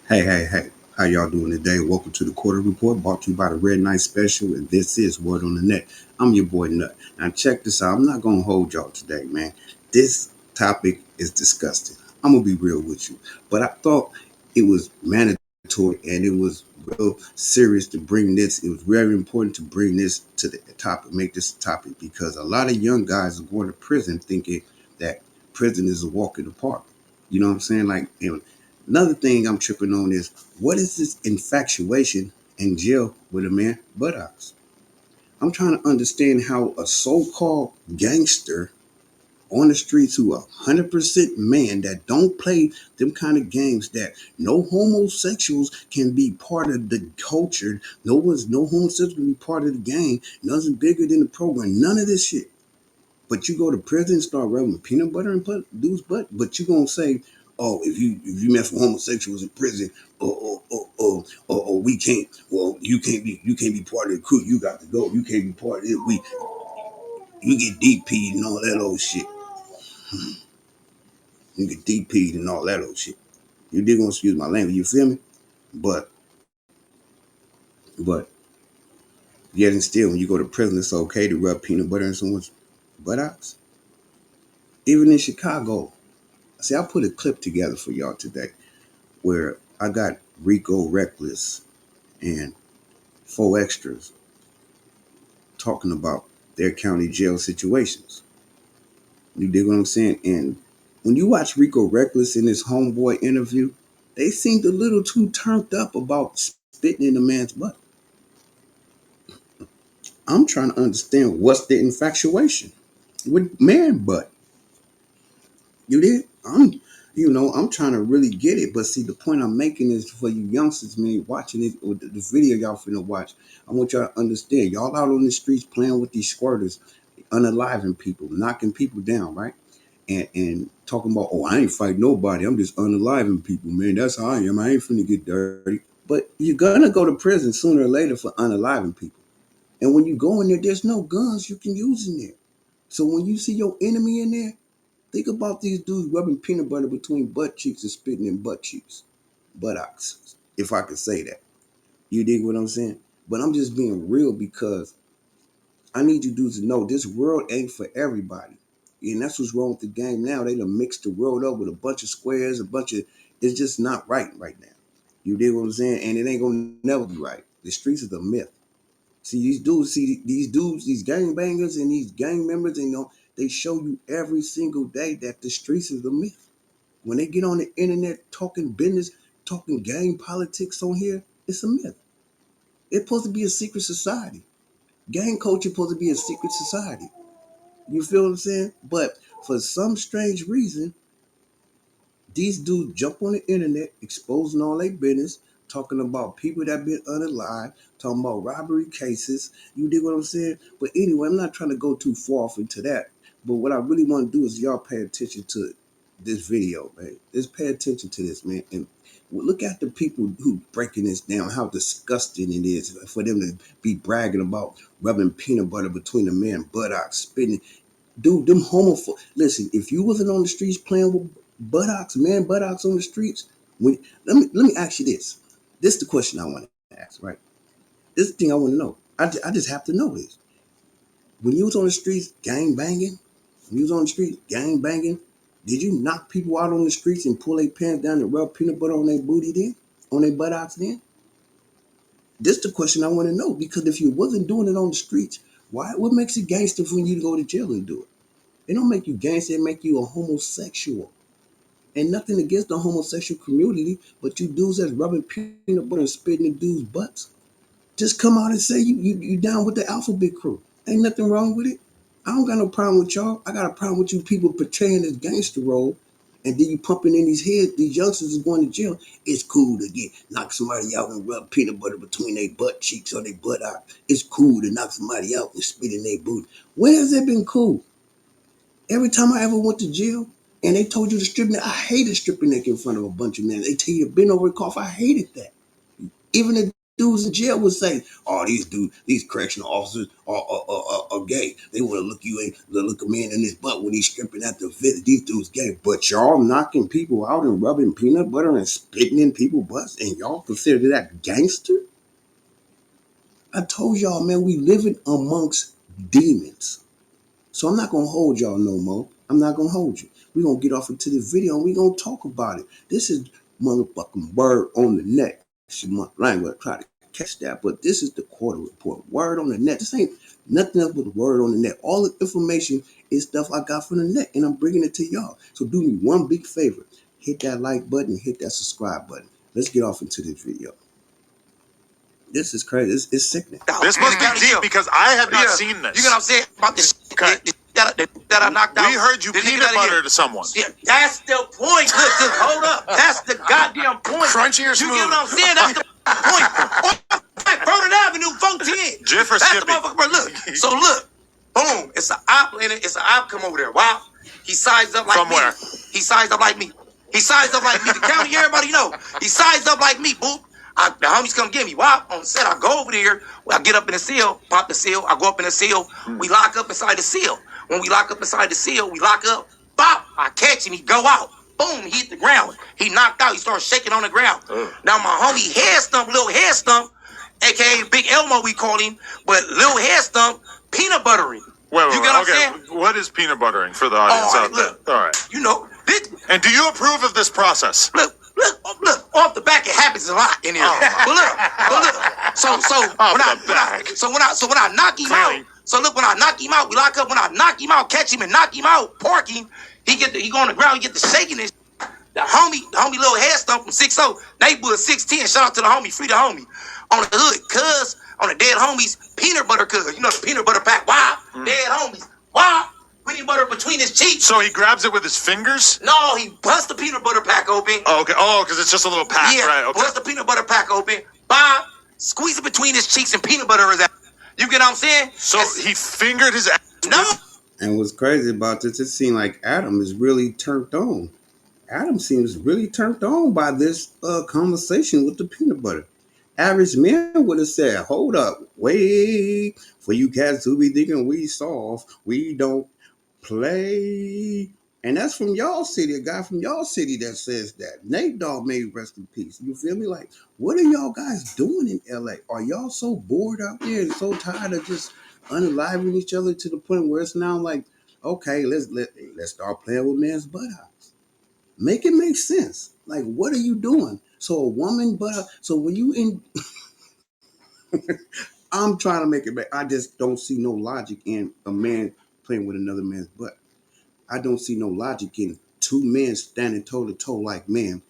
Hey. How y'all doing today? Welcome to the Quarter Report brought to you by the Red Knight Special, and this is Word on the Net. I'm your boy Nut. Now check this out. I'm not gonna hold y'all today, man. This topic is disgusting. I'm gonna be real with you. But I thought it was mandatory and it was real serious to bring this. It was very important to bring this to the topic, make this a topic because a lot of young guys are going to prison thinking that prison is a walk in the park. You know what I'm saying? Another thing I'm tripping on is what is this infatuation in jail with a man buttocks? I'm trying to understand how a so-called gangster on the streets who are 100% man that don't play them kind of games that no homosexuals can be part of the culture. No homosexuals can be part of the game. Nothing bigger than the program. None of this shit. But you go to prison and start rubbing peanut butter and put dude's butt. But you gonna say, oh, if you mess with homosexuals in prison, we can't. Well, you can't be part of the crew. You got to go. You can't be part of it. You get DP'd and all that old shit. You get DP'd and all that old shit. You did gonna excuse my language. You feel me? But but yet and still, when you go to prison, it's okay to rub peanut butter in someone's buttocks. Even in Chicago, see, I put a clip together for y'all today where I got Rico Reckless and four extras talking about their county jail situations. You dig what I'm saying? And when you watch Rico Reckless in his homeboy interview, they seemed a little too turned up about spitting in a man's butt. I'm trying to understand what's the infatuation with man butt. You did? I'm trying to really get it. But see, the point I'm making is for you youngsters, man, watching it or the video y'all finna watch. I want y'all to understand. Y'all out on the streets playing with these squirters, unaliving people, knocking people down, right? And talking about, oh, I ain't fight nobody. I'm just unaliving people, man. That's how I am. I ain't finna get dirty. But you're gonna go to prison sooner or later for unaliving people. And when you go in there, there's no guns you can use in there. So when you see your enemy in there, think about these dudes rubbing peanut butter between butt cheeks and spitting in butt cheeks, buttocks, if I could say that. You dig what I'm saying? But I'm just being real because I need you dudes to know this world ain't for everybody. And that's what's wrong with the game now. They done mixed the world up with a bunch of squares, it's just not right now. You dig what I'm saying? And it ain't gonna never be right. The streets is a myth. See, these gang bangers and these gang members, they show you every single day that the streets is a myth. When they get on the internet talking business, talking gang politics on here, it's a myth. It's supposed to be a secret society. Gang culture supposed to be a secret society. You feel what I'm saying? But for some strange reason, these dudes jump on the internet, exposing all their business, talking about people that been unalive, talking about robbery cases. You dig what I'm saying? But anyway, I'm not trying to go too far off into that. But what I really want to do is y'all pay attention to this video, man. Just pay attention to this, man. And look at the people who breaking this down, how disgusting it is for them to be bragging about rubbing peanut butter between a man's buttocks, spitting. Dude, them homophobe. Listen, if you wasn't on the streets playing with buttocks on the streets, let me ask you this. This is the question I want to ask, right? This is the thing I want to know. I just have to know this. When you was on the streets gang banging, did you knock people out on the streets and pull their pants down and rub peanut butter on their booty then? On their buttocks then? This is the question I want to know because if you wasn't doing it on the streets, what makes it gangster for you to go to jail and do it? It don't make you gangster, it make you a homosexual. And nothing against the homosexual community, but you dudes that's rubbing peanut butter and spitting in dudes' butts. Just come out and say you down with the alphabet crew. Ain't nothing wrong with it. I don't got no problem with y'all. I got a problem with you people portraying this gangster role and then you pumping in these heads, these youngsters is going to jail. It's cool to get knock somebody out and rub peanut butter between their butt cheeks or their butt out. It's cool to knock somebody out and spit in their boot. When has it been cool? Every time I ever went to jail and they told you to strip neck, I hated stripping neck in front of a bunch of men. They tell you to bend over and cough. I hated that. Even the dudes in jail would say, "Oh, these dudes, these correctional officers are gay. They want to look a man in his butt when he's stripping at the visit. These dudes gay." But y'all knocking people out and rubbing peanut butter and spitting in people's butts, and y'all consider that gangster? I told y'all, man, we living amongst demons. So I'm not gonna hold y'all no more. I'm not gonna hold you. We're gonna get off into the video and we're gonna talk about it. This is motherfucking word on the net. I ain't gonna try to catch that, but this is the quarter report. Word on the net. This ain't nothing else but word on the net. All the information is stuff I got from the net, and I'm bringing it to y'all. So do me one big favor. Hit that like button, hit that subscribe button. Let's get off into this video. This is crazy. It's sickening. This must be deep because I have not seen this. You know what I'm saying? About this that I knocked out. We heard you peanut butter to someone. Yeah, that's the point. Look, hold up. That's the goddamn point. Crunchy or smooth? You get what I'm saying? That's the point. Vernon Avenue, 14. Jiff or That's Skippy? the motherfucker. Bro, look. So look. Boom. It's an op in it. It's an op come over there. Wow. He sized up like From me. where? He sized up like me. He sized up like me. The county, everybody know. He sized up like me, boo. The homies come get me. Wow. On the set, I go over there. I get up in the cell, pop the seal. I go up in the seal. We lock up inside the seal. When we lock up inside the seal, we lock up. Bop. I catch him. He go out. Boom. He hit the ground. He knocked out. He started shaking on the ground. Now my homie head stump, little head stump, a.k.a. Big Elmo, we call him, but little head stump, peanut buttering. Wait, You get what I'm saying? What is peanut buttering for the audience out there? Look. All right. You know, this, And do you approve of this process? look, off the back, it happens a lot in here. But look. So when I knock him Clearly. out, so look, when I knock him out, we lock up. When I knock him out, catch him and knock him out, park him, he go on the ground, he get the shaking and the homie little head stump from 6'0", neighborhood 6'10". Shout out to the homie, free the homie. On the hood, cuz, on the dead homies, peanut butter cuz. You know the peanut butter pack, why? Dead homies, why? Peanut butter between his cheeks. So he grabs it with his fingers? No, he busts the peanut butter pack open. Oh, okay. Oh, because it's just a little pack, Yeah, right? Okay. bust the peanut butter pack open. Bob, squeeze it between his cheeks and peanut butter is out. You get what I'm saying? So he fingered his ass. No. And what's crazy about this, it seems like Adam is really turned on. Adam seems really turned on by this conversation with the peanut butter. Average man would have said, "Hold up, wait, for you cats who be thinking we soft, we don't play." And that's from y'all city, a guy from y'all city that says that. Nate Dogg may rest in peace. You feel me? Like, what are y'all guys doing in LA? Are y'all so bored out there and so tired of just unaliving each other to the point where it's now like, okay, let's start playing with man's buttocks. Make it make sense. Like, what are you doing? So a woman buttock. So when you in, I'm trying to make it back. I just don't see no logic in a man playing with another man's butt. I don't see no logic in two men standing toe to toe like man,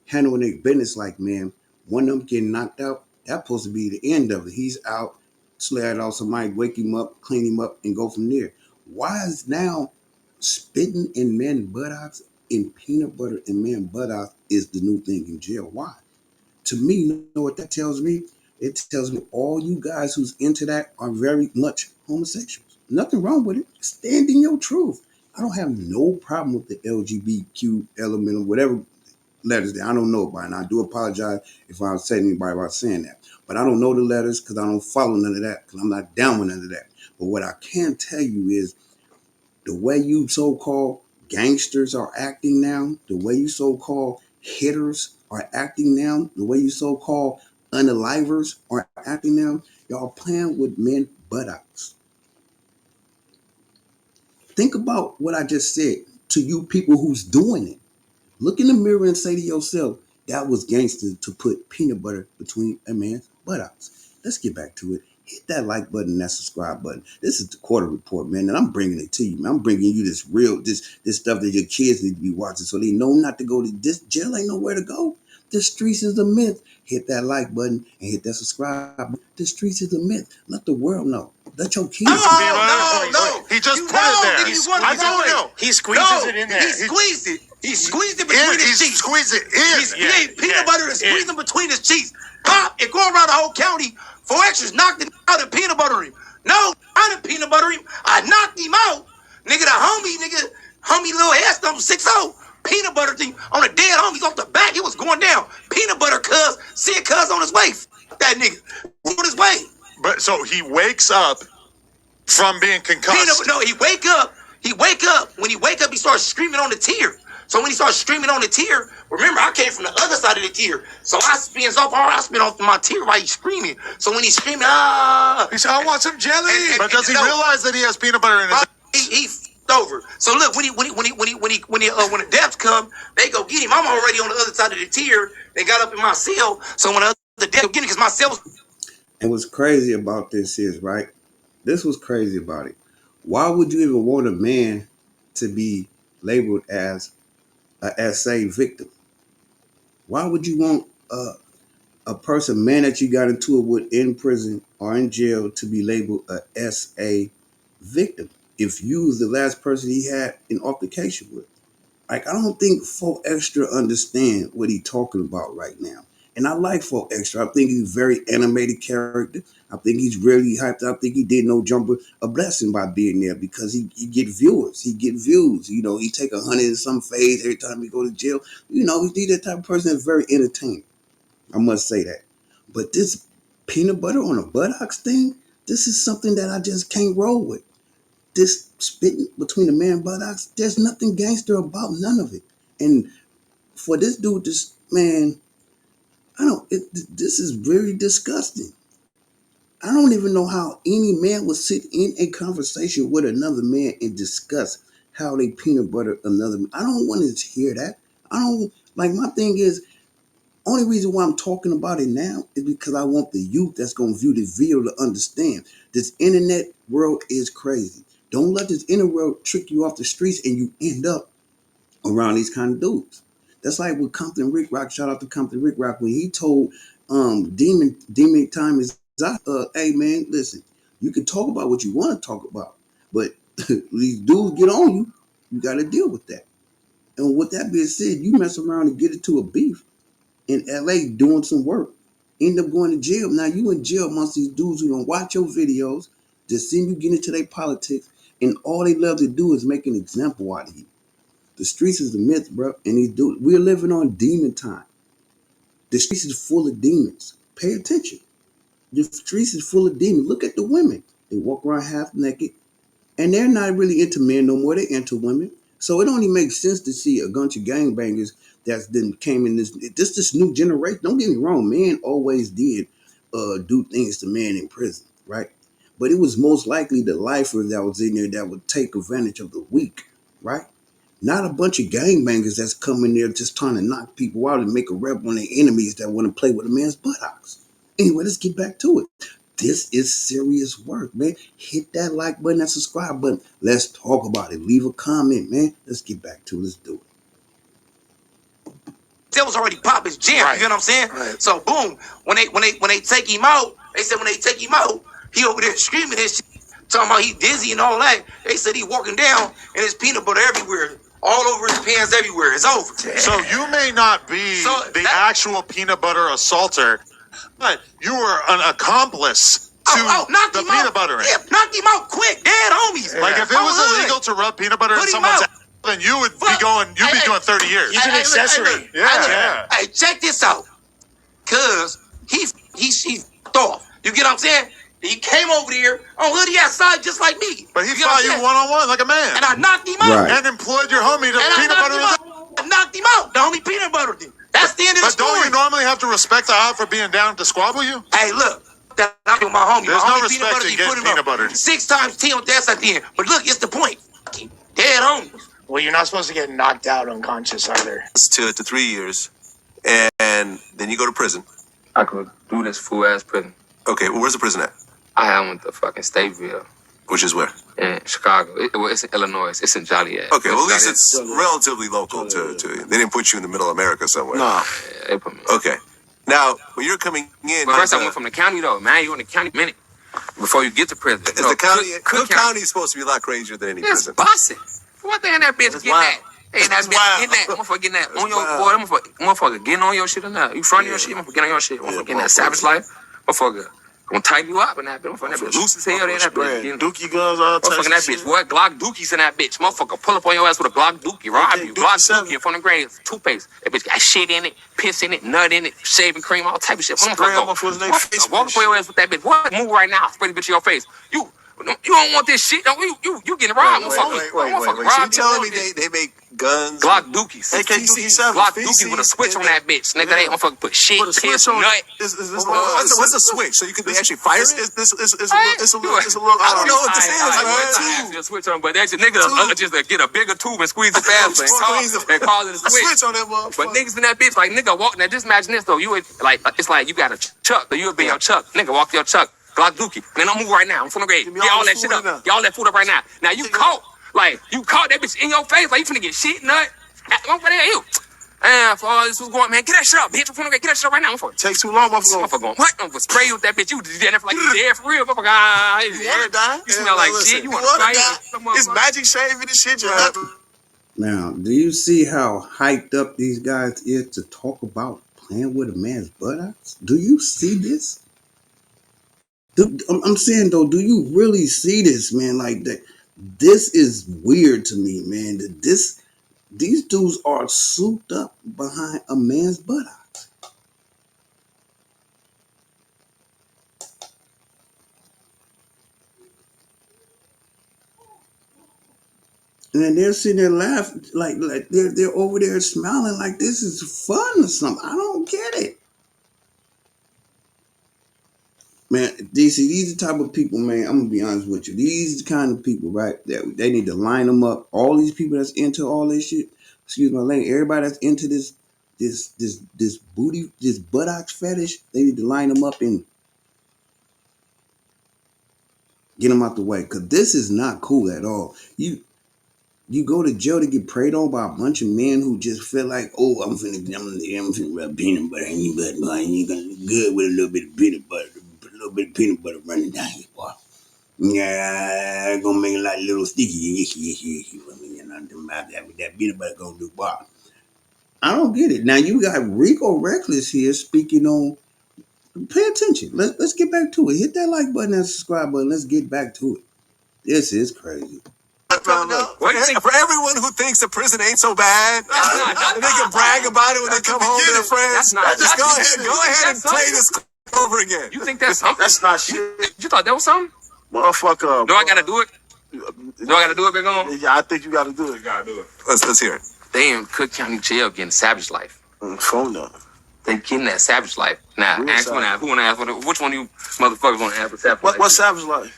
handling their business like man. One of them getting knocked out. That's supposed to be the end of it. He's out, slide off somebody, wake him up, clean him up, and go from there. Why is now spitting in men's buttocks and peanut butter in men's buttocks is the new thing in jail? Why? To me, you know what that tells me? It tells me all you guys who's into that are very much homosexuals. Nothing wrong with it. Stand in your truth. I don't have no problem with the LGBTQ element or whatever letters there. I don't know about it. And I do apologize if I upset anybody about saying that. But I don't know the letters because I don't follow none of that because I'm not down with none of that. But what I can tell you is the way you so-called gangsters are acting now, the way you so-called hitters are acting now, the way you so-called unalivers are acting now, y'all playing with men buttocks. Think about what I just said to you people who's doing it. Look in the mirror and say to yourself, that was gangster to put peanut butter between a man's buttocks. Let's get back to it. Hit that like button and that subscribe button. This is the quarter report, man, and I'm bringing it to you, man. I'm bringing you this stuff that your kids need to be watching so they know not to go to this jail. Ain't nowhere to go. The streets is a myth. Hit that like button and hit that subscribe button. The streets is a myth. Let the world know. Let your kids know. No. He just put it there. I don't know. He squeezes it in there. He squeezed it. He squeezed it between his cheeks. Squeeze it in. He ate peanut butter and squeezed them between his cheeks. Pop, it go around the whole county. 4 extras knocked him out and peanut butter him. No, I didn't peanut butter him. I knocked him out. Nigga, the homie little ass stump 6'0". Peanut butter thing on the dead homies off the back. It was going down. Peanut butter cuz, seeing cuz on his way. fuck that nigga. He on his way. But so he wakes up from being concussed. No, he wake up. When he wake up, he starts screaming on the tier. So when he starts screaming on the tier, remember, I came from the other side of the tier. So I spin off my tier while he's screaming. So when he's screaming, he said, I want some jelly. But does he realize that he has peanut butter in his... He over. So look, when the depths come, they go get him. I'm already on the other side of the tier. They got up in my cell. So when the depths get him, because my cell was... And what's crazy about this is, right? This was crazy about it. Why would you even want a man to be labeled as a SA victim? Why would you want a person, man, that you got into it with in prison or in jail to be labeled a SA victim if you was the last person he had an altercation with? Like, I don't think 4 Extra understand what he talking about right now. And I like 4 Extra. I think he's a very animated character. I think he's really hyped. I think he did No Jumper a blessing by being there because he get viewers. He get views. You know, he take 100 and some fades every time he go to jail. You know, he's that type of person that's very entertaining. I must say that. But this peanut butter on a buttocks thing, this is something that I just can't roll with. This spitting between the man buttocks, there's nothing gangster about none of it. And for this dude, this man, this is very disgusting. I don't even know how any man would sit in a conversation with another man and discuss how they peanut butter another man. I don't want to hear that. My thing is, only reason why I'm talking about it now is because I want the youth that's going to view this video to understand this internet world is crazy. Don't let this internet world trick you off the streets and you end up around these kind of dudes. That's like with Compton Rick Rock. Shout out to Compton Rick Rock when he told Demon Time is hey man, listen, you can talk about what you want to talk about, but these dudes get on you, you got to deal with that. And with that being said, you mess around and get into a beef in LA doing some work, end up going to jail. Now you in jail amongst these dudes who don't watch your videos, just seen you get into their politics, and all they love to do is make an example out of you. The streets is the myth, bro, and these dudes, we're living on demon time. The streets is full of demons. Pay attention. The streets is full of demons. Look at the women. They walk around half naked, and they're not really into men no more. They're into women. So it only makes sense to see a bunch of gangbangers that's then came in this new generation. Don't get me wrong, men always did do things to men in prison, right? But it was most likely the lifer that was in there that would take advantage of the weak, right? Not a bunch of gangbangers that's coming there just trying to knock people out and make a rep on their enemies that want to play with a man's buttocks. Anyway, let's get back to it. This is serious work, man. Hit that like button, that subscribe button. Let's talk about it. Leave a comment, man. Let's get back to it. Let's do it. That was already pop his jam. Right. You know what I'm saying? Right. So boom, when they take him out, they said when they take him out, he over there screaming his shit, talking about he dizzy and all that. They said he walking down and there's peanut butter everywhere. All over his pants, everywhere. It's over. So you may not be the actual peanut butter assaulter, but you were an accomplice to the peanut buttering. Yeah, knocked him out quick, dead homies. Yeah. Like if it was illegal to rub peanut butter in someone's ass, then you would be going. You'd be doing 30 years. He's an accessory. Yeah. Hey, check this out, cause he f***ed off. You get what I'm saying? He came over there on hoodie outside just like me. But he fought you one-on-one like a man. And I knocked him out. Right. And employed your homie to peanut butter his I knocked him out. The homie peanut buttered him. That's the end of the story. But don't you normally have to respect the op for being down to squabble you? Hey, look. I'm with my homie. There's my no homie respect in getting peanut buttered. 6 times T on that's at the end. But look, it's the point. Dead homies. Well, you're not supposed to get knocked out unconscious either. It's 2 to 3 years. And then you go to prison. I could do this full-ass prison. Okay, well, where's the prison at? I went to fucking Stateville. Which is where? In Chicago. It's in Illinois. It's in Joliet. Okay, well, at least it's relatively local to you. They didn't put you in the middle of America somewhere. No. Yeah, they put me. Okay. Now, when you're coming in... But first I went from the county, though. Man, you in the county minute before you get to prison. Is the county... Cook County is supposed to be a lot crazier than any prison. It's bossing. What the hell that bitch getting that? Hey, that bitch getting that. Motherfucker getting that on your... Boy, motherfucker getting on your shit or not. You front of your shit, motherfucker getting on your shit. Motherfucker getting that savage life. Motherfucker Gonna tighten you up in that bitch. Motherfucker, that bitch loose as hell in that bitch. Dookie guns, all types Motherfucking that bitch, what? Glock dookies in that bitch. Motherfucker pull up on your ass with a Glock dookie, rob you. Glock dookie in front of the grave, toothpaste. That bitch got shit in it, piss in it, nut in it, shaving cream, all type of shit. Motherfucker, walk up on your ass with that bitch. What? Move right now. Spray the bitch in your face. You don't want this shit. Don't you getting robbed, motherfucker. Wait. So you telling me they make guns? Glock dookies. AK-47. Glock dookies with a switch on that bitch. Nigga, they motherfucker put shit, piss, nut. What's a switch? So you can actually fire it? It's a little. I don't know what this is. Like, switch on, but that's your nigga just get a bigger tube and squeeze it faster and call it a switch. On that motherfucker. But niggas in that bitch, like nigga walk. Now just imagine this though. You would like it's like you got a chuck, so you would be your chuck. Nigga walk your chuck. Glock dookie. Man, I'm moving right now. I'm from the grade. Get all that shit up. Get all that food up right now. Now you caught. Like, you caught that bitch in your face. Like, you finna get shit, nut. Over there, you. And for all this was going, man, get that shit up, bitch. I'm finna get that shit up right now. Takes too long, motherfucker. Going, what? I'm gonna spray you with that bitch. You did that for like you dead for real. Motherfucker, you smell like shit. You wanna fight? It's magic shaving and shit. Now, do you see how hyped up these guys is to talk about playing with a man's buttocks? Do you see this? I'm saying though, do you really see this, man? Like that, this is weird to me, man. That these dudes are souped up behind a man's buttocks. And they're sitting there laughing, like they're over there smiling like this is fun or something. I don't get it. Man, DC, these are the type of people, man, I'm going to be honest with you. These are the kind of people, right, that they need to line them up. All these people that's into all this shit, excuse my language, everybody that's into this booty, this buttocks fetish, they need to line them up and get them out the way. Because this is not cool at all. You go to jail to get preyed on by a bunch of men who just feel like, oh, I'm finna rub peanut butter in your butt, boy, and you're going to look good with a little bit of peanut butter. A little bit of peanut butter running down here, boy. Yeah, gonna make it like a little sticky. That peanut butter gonna do, boy. I don't get it. Now you got Rico Reckless here speaking on. Pay attention. Let's get back to it. Hit that like button and subscribe button. Let's get back to it. This is crazy. For everyone who thinks the prison ain't so bad, and they can brag about it when they come home to their friends, just go ahead and play this over again. You think that's something? That's not shit. You thought that was something? Motherfucker. Do I gotta do it? Do I gotta do it, Big On? Yeah, I think you gotta do it. Let's hear it. They in Cook County Jail getting savage life. Phone up. They getting that savage life. Now, who wanna ask? Which one of you motherfuckers wanna ask for savage life? What savage life?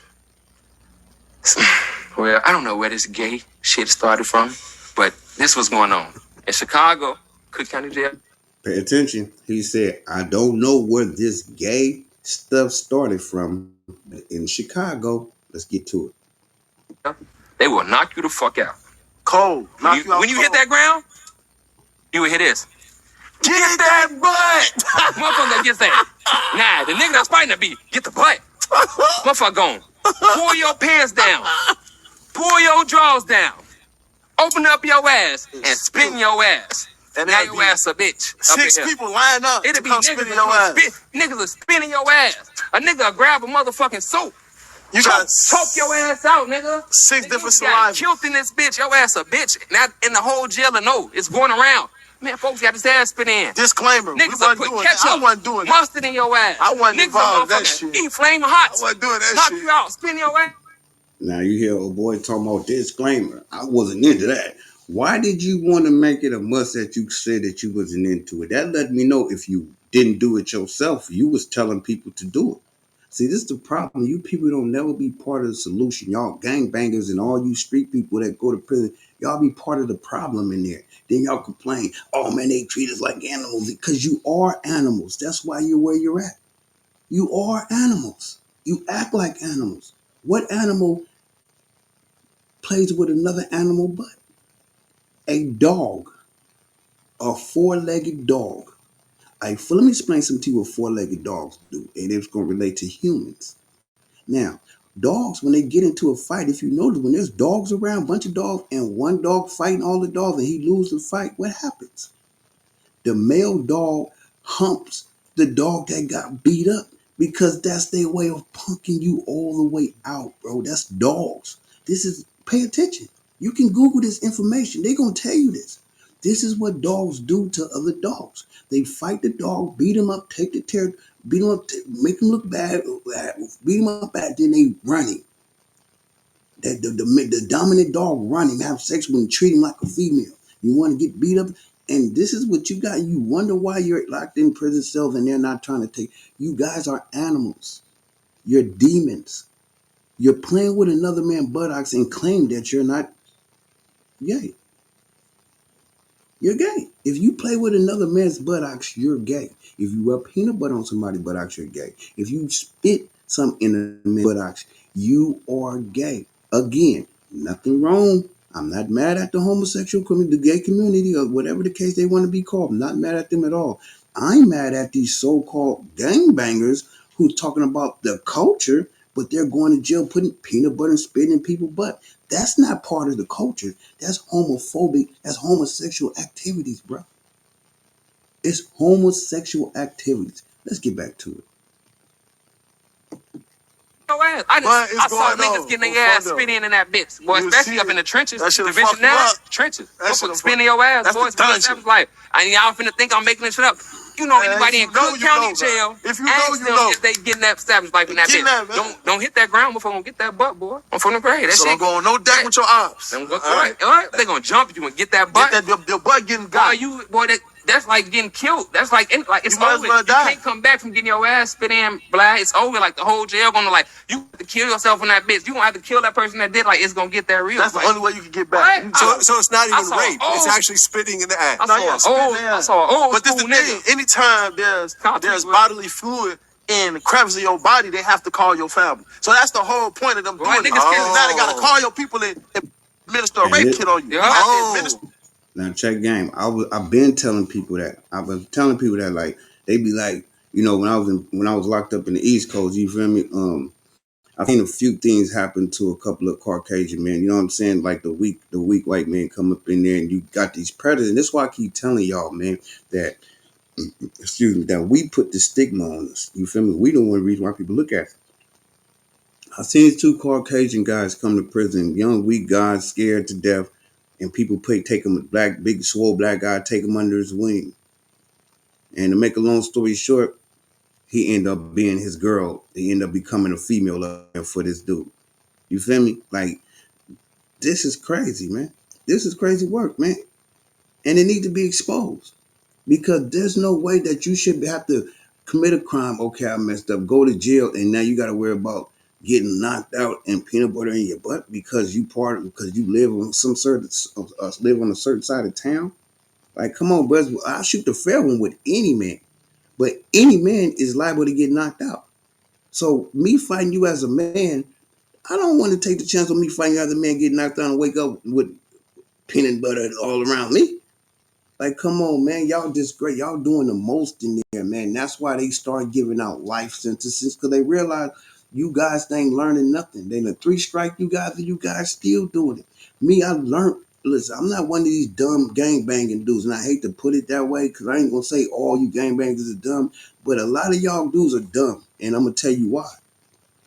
Well, I don't know where this gay shit started from, but this was going on. In Chicago, Cook County Jail. Pay attention. He said, I don't know where this gay stuff started from, but in Chicago, let's get to it. They will knock you the fuck out. Cold. When you hit that ground, you will hit this. Get that butt! Motherfucker gets that. Nah, the nigga that's fighting that beat, get the butt. Motherfucker gone. Pull your pants down. Pull your drawers down. Open up your ass and spin your ass. And now your ass a bitch. 6 people line up. It'll be niggas your ass. Niggas are spinning your ass. A nigga will grab a motherfucking soap. You got choke your ass out, nigga. 6 different saliva. Killed in this bitch. Your ass a bitch. Now in the whole jail and no, it's going around. Man, folks got his ass spin in. Disclaimer. Niggas will put ketchup. I wasn't doing that. Mustard in your ass. I wasn't involved in that shit. Eat flaming hot. I wasn't doing that Knock shit. you out. Spin your ass. Now you hear old boy talking about disclaimer. I wasn't into that. Why did you want to make it a must that you said that you wasn't into it? That let me know if you didn't do it yourself. You was telling people to do it. See, this is the problem. You people don't never be part of the solution. Y'all gangbangers and all you street people that go to prison, y'all be part of the problem in there. Then y'all complain, oh man, they treat us like animals. Because you are animals. That's why you're where you're at. You are animals. You act like animals. What animal plays with another animal butt? A dog. A 4-legged dog. Let me explain something to you what 4-legged dogs do, and it's going to relate to humans. Now, dogs, when they get into a fight, if you notice, when there's dogs around, a bunch of dogs, and one dog fighting all the dogs, and he loses the fight, what happens? The male dog humps the dog that got beat up because that's their way of punking you all the way out, bro. That's dogs. This is, pay attention. You can Google this information. They're going to tell you this. This is what dogs do to other dogs. They fight the dog, beat him up, take the tear, beat him up, make him look bad, beat him up bad, then they run him. The dominant dog run him, have sex with him, treat him like a female. You want to get beat up? And this is what you got. You wonder why you're locked in prison cells and they're not trying to take. You guys are animals. You're demons. You're playing with another man's buttocks and claim that you're not gay. You're gay. If you play with another man's buttocks, you're gay. If you rub peanut butter on somebody's buttocks, you're gay. If you spit some in a man's buttocks, you are gay. Again, nothing wrong. I'm not mad at the homosexual community, the gay community, or whatever the case they want to be called. I'm not mad at them at all. I'm mad at these so-called gangbangers who's talking about the culture, but they're going to jail putting peanut butter and spitting in people's butt. That's not part of the culture. That's homophobic. That's homosexual activities, bro. It's homosexual activities. Let's get back to it. Ass. I saw niggas getting their ass spit in that bitch, boy, especially up in the trenches. Division 9 trenches. Spinning your ass, boys. That's like, and y'all finna think I'm making this shit up. You know anybody in Cook County jail? If you know, you know. If they getting that established like in that bitch. Don't hit that ground before gonna get that butt, boy. I'm from the grade. That So shit. don't go on no deck with your ops. All right. They gonna jump you and get that butt. Get that, your butt getting got. Boy, that's like getting killed. That's like it's over. You can't come back from getting your ass spit in, blah. It's over. Like the whole jail gonna like you have to kill yourself on that bitch. You gonna have to kill that person that did. Like it's gonna get that real. That's like, the only way you can get back. So it's not even rape. It's actually spitting in the ass. I saw an old But this the thing. Anytime there's bodily fluid in the crevice of your body, they have to call your family. So that's the whole point of them doing it. Now they gotta call your people and administer a rape kit on you. Now check game. I've been telling people that. I was telling people that like they be like, you know, when I was locked up in the East Coast, you feel me? I've seen a few things happen to a couple of Caucasian men. You know what I'm saying? Like the weak white men come up in there, and you got these predators. And that's why I keep telling y'all, man, that that we put the stigma on us. You feel me? We don't want to reason why people look at it. I've seen 2 Caucasian guys come to prison, young weak guys, scared to death. And people take him, big, swole black guy, take him under his wing. And to make a long story short, he ended up being his girl. He ended up becoming a female for this dude. You feel me? Like, this is crazy, man. This is crazy work, man. And it needs to be exposed. Because there's no way that you should have to commit a crime. Okay, I messed up. Go to jail, and now you got to worry about getting knocked out and peanut butter in your butt because you live on live on a certain side of town. Like, come on, bros. I'll shoot the fair one with any man, but any man is liable to get knocked out. So me fighting you as a man, I don't want to take the chance of me fighting you as a man, getting knocked out and wake up with peanut butter all around me. Like, come on, man. Y'all just great. Y'all doing the most in there, man. That's why they start giving out life sentences, because they realize you guys ain't learning nothing. They done 3 strike you guys, and you guys still doing it. Me, I learned. Listen, I'm not one of these dumb gangbanging dudes, and I hate to put it that way, because I ain't gonna say all you gangbangers are dumb, but a lot of y'all dudes are dumb, and I'm gonna tell you why.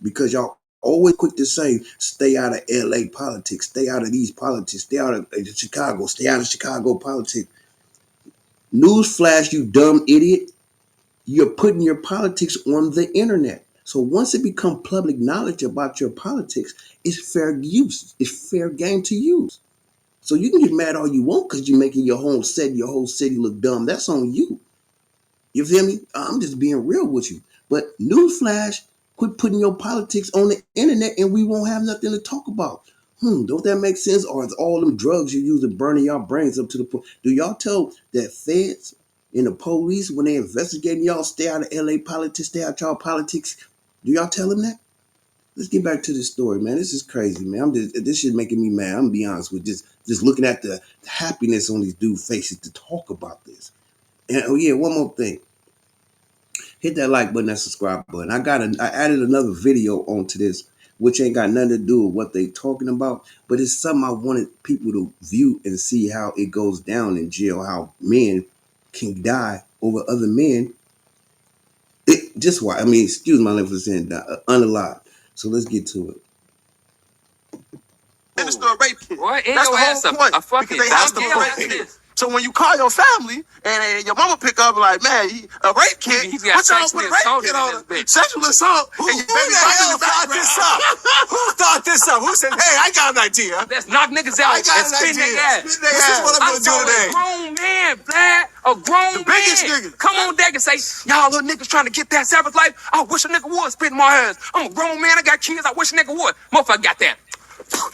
Because y'all always quick to say, stay out of LA politics, stay out of these politics, stay out of Chicago, stay out of Chicago politics. Newsflash, you dumb idiot. You're putting your politics on the internet. So once it becomes public knowledge about your politics, it's fair use. It's fair game to use. So you can get mad all you want because you're making your whole city look dumb. That's on you. You feel me? I'm just being real with you. But newsflash, quit putting your politics on the internet and we won't have nothing to talk about. Don't that make sense? Or is all them drugs you use to burning y'all brains up to the point? Do y'all tell that feds and the police when they investigating y'all stay out of LA politics, stay out y'all politics? Do y'all tell them that? Let's get back to this story, man. This is crazy, man. This shit making me mad. I'm gonna be honest with just looking at the happiness on these dudes' faces to talk about this. And oh yeah, one more thing. Hit that like button, that subscribe button. I added another video onto this, which ain't got nothing to do with what they talking about, but it's something I wanted people to view and see how it goes down in jail, how men can die over other men. just why. I mean, excuse my language for saying that, unalive. So let's get to it. Minister a rape kit. What? That's the whole point. Because they have to protect it. So when you call your family and your mama pick up like, man, a rape kit, what y'all put a rape kit on it? Sexual assault. Who the hell thought this up? Who thought this up? Who said, hey, I got an idea? Let's knock niggas out and spin their ass. This is what I'm going to do today. A grown man, Vlad. A grown The biggest man. nigga. Come on deck and say, y'all little niggas trying to get that savage life. I wish a nigga would spit in my ass. I'm a grown man. I got kids. I wish a nigga would. Motherfucker got that.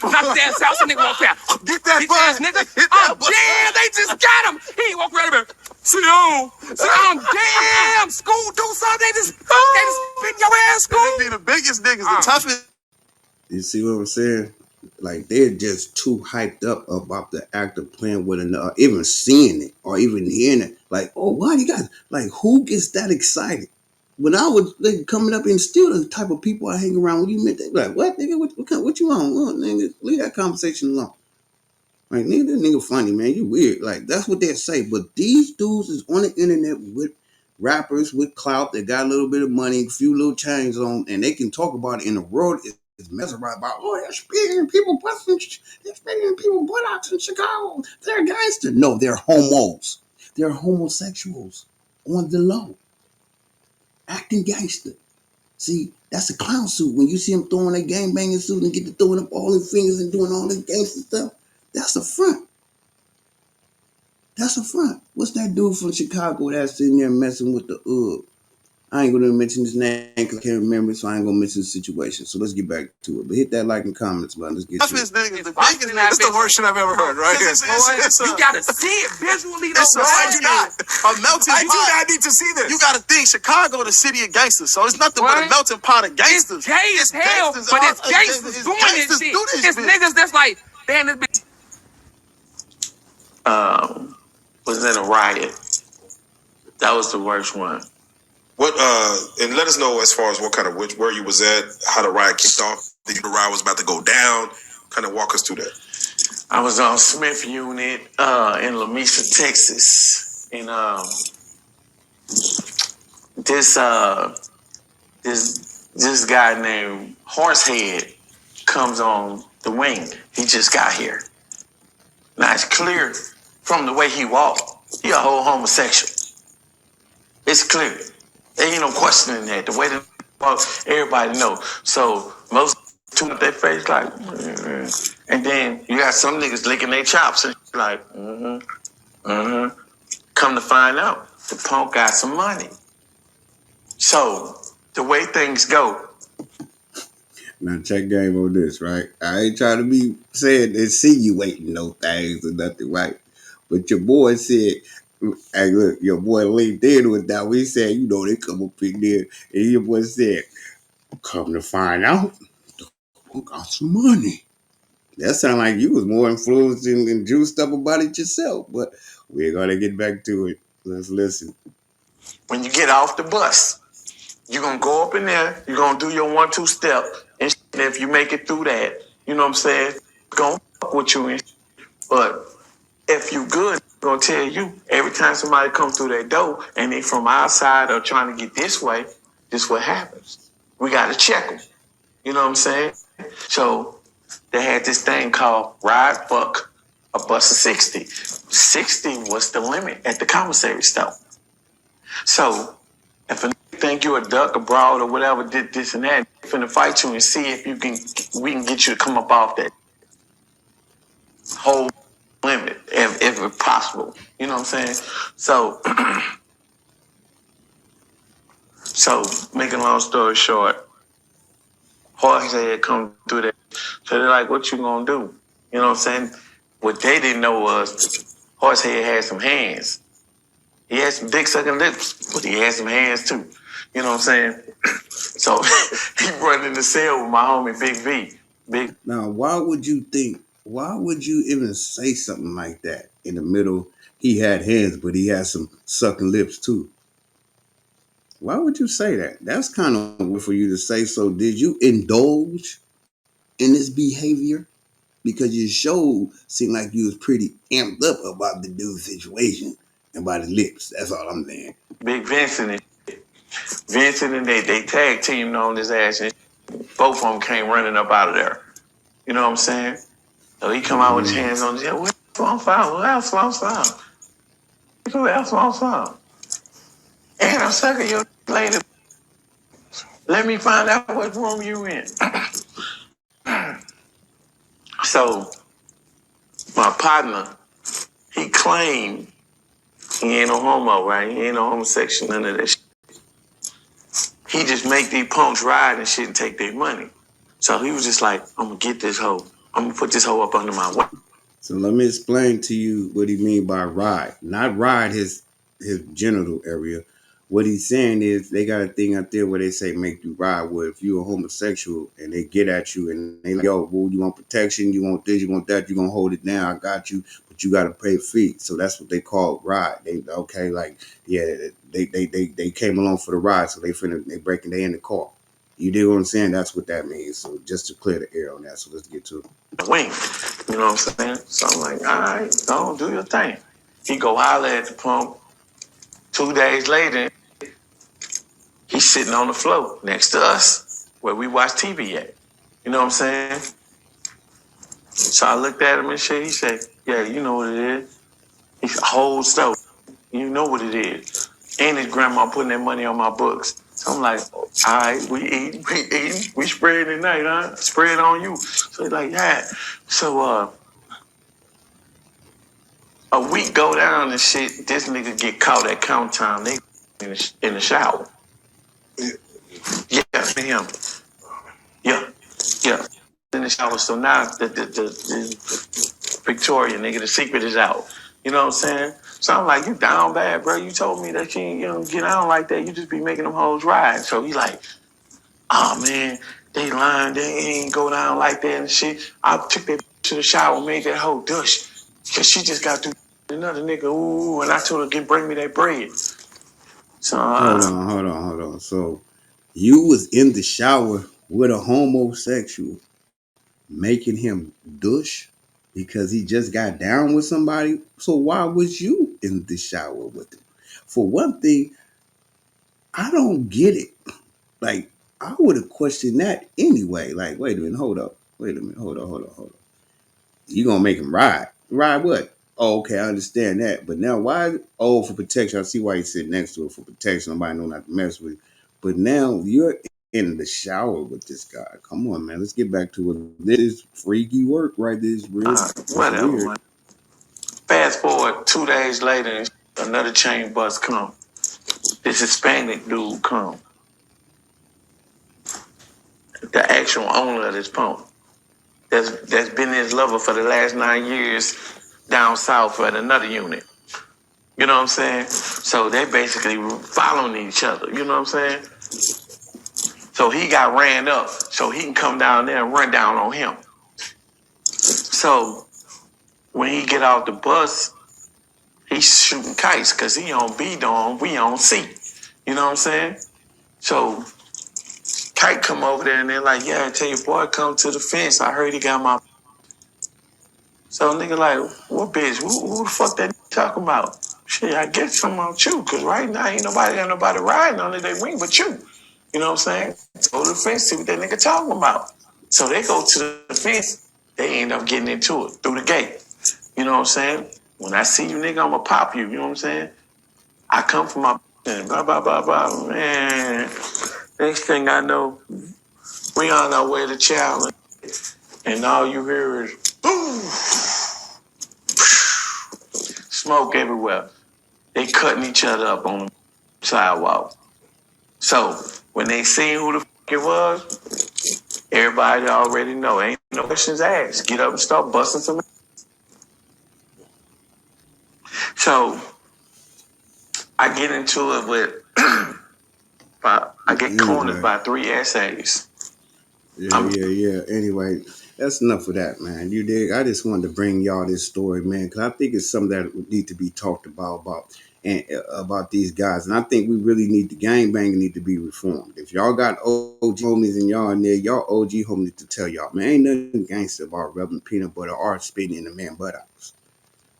Knock that ass out. Some nigga walk out. Get that ass nigga. Oh, damn. They just got him. He ain't walk around here. See you. Damn. School do something. They just spit your ass, school. They be the biggest niggas, the toughest. You see what I'm saying? Like, they're just too hyped up about the act of playing with another, even seeing it or even hearing it. Like, oh, why you guys, like, who gets that excited? When I was like, coming up and still the type of people I hang around with, you meant they be like, what, nigga, what you on? Oh, nigga, leave that conversation alone. Like, nigga, this nigga funny, man, you weird. Like, that's what they say. But these dudes is on the internet with rappers with clout that got a little bit of money, a few little chains on, and they can talk about it in the world. Is mesmerized about, oh, they're spitting people busting, they're spitting people buttocks in Chicago. They're gangsters. No, they're homos. They're homosexuals on the low, acting gangster. See, that's a clown suit. When you see them throwing that gangbanging suit and get to throwing up all their fingers and doing all this gangster stuff, that's a front. That's a front. What's that dude from Chicago that's sitting there messing with the I ain't gonna mention his name because I can't remember it, so I ain't gonna mention the situation. So let's get back to it. But hit that like and comments button. Let's get to it. That's the worst shit I've ever heard, right here. You gotta see it visually, though. I do not. A melting pot. I do not need to see this. You gotta think, Chicago, the city of gangsters. So it's nothing but a melting pot of gangsters. It's gay as hell, but it's gangsters doing this shit. It's niggas that's like, damn, this bitch. Was in a riot. That was the worst one. What and let us know as far as what kind of where you was at, how the riot kicked off. The riot was about to go down. Kind of walk us through that. I was on Smith Unit in Lamesa, Texas, and this guy named Horsehead comes on the wing. He just got here. Now it's clear from the way he walked, he a whole homosexual. It's clear. There ain't no questioning that. The way that walk, everybody know. So most tune up their face like, and then you got some niggas licking their chops and like, Come to find out, the punk got some money. So the way things go. Now check game on this, right? I ain't trying to be saying insinuating no things or nothing, right? But your boy said, hey, look, your boy LinkedIn was down. He said, you know, they come up in there, and your boy said, come to find out, the punk got some money. That sound like you was more influenced and juiced up about it yourself, but we're gonna get back to it. Let's listen. When you get off the bus, you're gonna go up in there, you're gonna do your 1-2 step, and if you make it through that, you know what I'm saying, gonna fuck with you. But if you good, I'm gonna tell you, every time somebody come through that door and they from outside or trying to get this way, this what happens. We gotta check them. You know what I'm saying? So they had this thing called ride fuck a bus of 60. 60 was the limit at the commissary store. So if a think you a duck, a broad, or whatever, did this and that, finna fight you and see if we can get you to come up off that whole limit, if possible. You know what I'm saying? So, making a long story short, Horsehead come through that. So they're like, what you gonna do? You know what I'm saying? What they didn't know was Horsehead had some hands. He had some dick sucking lips, but he had some hands too. You know what I'm saying? So he run in the cell with my homie Big V. Now, why would you even say something like that in the middle? He had hands, but he had some sucking lips too. Why would you say that? That's kind of weird for you to say. So did you indulge in this behavior? Because your show seemed like you was pretty amped up about the dude's situation and by the lips. That's all I'm saying. Big Vincent. Vincent and they tag teamed on his ass, and both of them came running up out of there. You know what I'm saying? So he come out with his hands on his head. What else I found? What else I found? What else I found? And I'm sucking your lady. Let me find out what room you in. So my partner, he claimed he ain't no homo, right? He ain't no homosexual, none of that shit. He just make these punks ride and shit and take their money. So he was just like, I'm gonna get this hoe. I'm gonna put this hoe up under my wing. So let me explain to you what he mean by ride. Not ride his genital area. What he's saying is they got a thing out there where they say make you ride. Where if you're a homosexual and they get at you and they like, yo, well, you want protection, you want this, you want that, you gonna hold it down. I got you, but you gotta pay a fee. So that's what they call ride. They okay, like yeah, they came along for the ride, so they breaking they in the car. You dig what I'm saying? That's what that means. So just to clear the air on that. So let's get to it. Wing. You know what I'm saying? So I'm like, all right, go do your thing. He go holler at the pump. 2 days later, he's sitting on the floor next to us where we watch TV at. You know what I'm saying? So I looked at him and shit. He said, yeah, you know what it is. He's a whole stove. You know what it is. And his grandma putting that money on my books. So I'm like, all right, we eating, we spread tonight, huh? Spread on you. So he's like, yeah. So a week go down and shit, this nigga get caught at count time. They in the shower. Yeah, him. Yeah, yeah. In the shower. So now the Victoria nigga, the secret is out. You know what I'm saying? So I'm like, you down bad, bro. You told me that you don't get down like that. You just be making them hoes ride. So he like, oh man, they lying. They ain't go down like that and shit. I took that to the shower, made that hoe dush. Cause she just got through another nigga. Ooh, and I told her, bring me that bread. So Hold on. So you was in the shower with a homosexual making him douche because he just got down with somebody. So why was you in the shower with him? For one thing, I don't get it. Like, I would have questioned that anyway. Like, wait a minute, hold up. Wait a minute, hold on. You gonna make him ride? Ride what? Oh, okay, I understand that. But now why? Oh, for protection. I see why you sit next to it for protection. Nobody know not to mess with. But now you're in the shower with this guy. Come on, man. Let's get back to it. This is freaky work, right? This is real. whatever. Weird. Man. Fast forward 2 days later, another chain bus come. This Hispanic dude come. The actual owner of this pump. That's been his lover for the last 9 years down south at another unit. You know what I'm saying? So they basically following each other. You know what I'm saying? So he got ran up so he can come down there and run down on him. So when he get off the bus, he's shooting kites because he on B dome, we on C. You know what I'm saying? So Kite come over there and they're like, yeah, I tell your boy, come to the fence. I heard he got my. So nigga like, what bitch? Who the fuck that talking about? Shit, I guess something about you, cause right now ain't nobody got nobody riding on it, they wing but you. You know what I'm saying? Go to the fence, see what that nigga talking about. So they go to the fence, they end up getting into it through the gate. You know what I'm saying? When I see you nigga, I'ma pop you, you know what I'm saying? I come from my and blah blah blah blah man. Next thing I know, we on our way to challenge, and all you hear is boom, smoke everywhere. They cutting each other up on the sidewalk. So when they seen who the fuck it was, everybody already know. Ain't no questions asked. Get up and start busting some. So I get into it with, I get cornered by 3 essays. Yeah. Anyway, that's enough of that, man. You dig? I just wanted to bring y'all this story, man, because I think it's something that would need to be talked about and about these guys. And I think we really need the gangbanging need to be reformed. If y'all got OG homies in y'all in there, y'all OG homies to tell y'all, man, ain't nothing gangster about rubbing peanut butter or spitting in the man buttocks.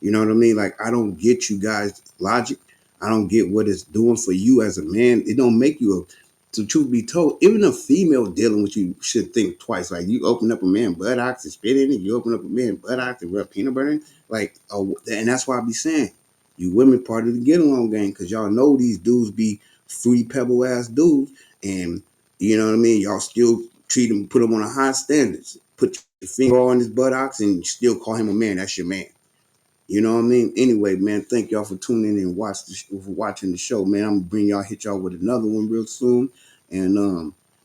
You know what I mean? Like, I don't get you guys' logic. I don't get what it's doing for you as a man. It don't make you So truth be told, even a female dealing with you should think twice. Like you open up a man buttocks and spit in it, you open up a man buttocks and rub peanut butter in it. Like, and that's why I be saying, you women part of the get along game, because y'all know these dudes be fruity pebble ass dudes, and you know what I mean. Y'all still treat them, put them on a high standards. Put your finger on his buttocks and still call him a man. That's your man. You know what I mean? Anyway, man, thank y'all for tuning in and watching the show, man. I'm gonna hit y'all with another one real soon. And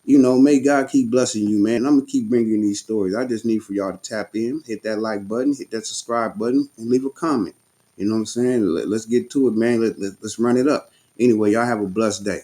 may God keep blessing you, man. I'm gonna keep bringing these stories. I just need for y'all to tap in, hit that like button, hit that subscribe button, and leave a comment. You know what I'm saying? Let's get to it, man. Let's run it up. Anyway, y'all have a blessed day.